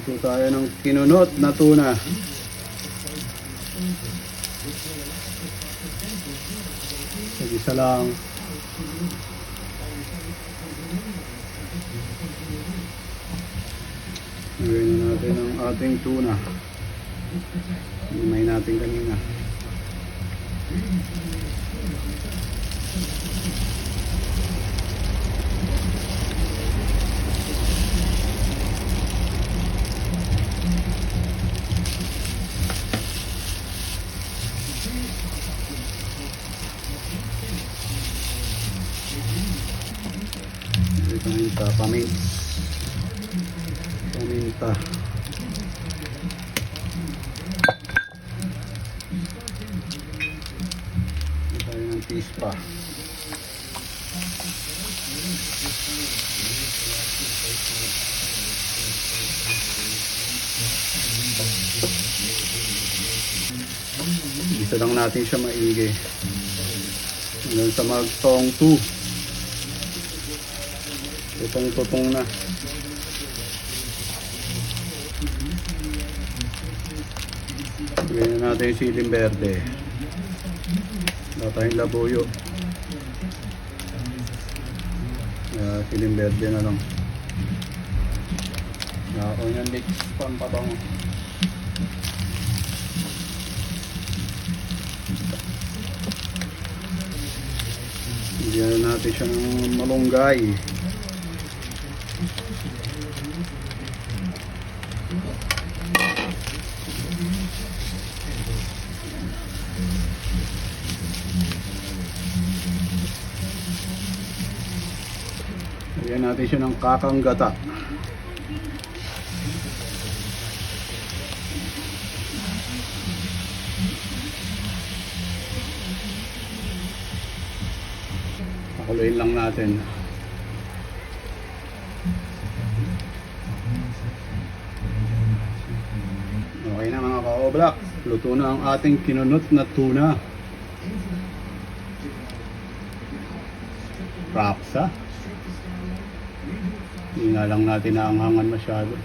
Ito tayo ng kinunot na tuna. Isa lang. Gawin natin ang ating tuna. Himay natin kanina. Paminta, paminta. Tayo ng pispa. Isa lang natin siya maigi hanggang sa magtong 2. Tutong-tutong na. Gawin natin yung siling berde. Wala tayong labuyo. Siling berde na lang. Onion leeks, pampabango. Bigyan natin siya ng malunggay. Lagyan natin siya ng kakang gata. Pakuluin lang natin. Okay na mga ka-oblak. Luto na ang ating kinunot na tuna. Props ha. Hindi na lang natin naanghangan masyado.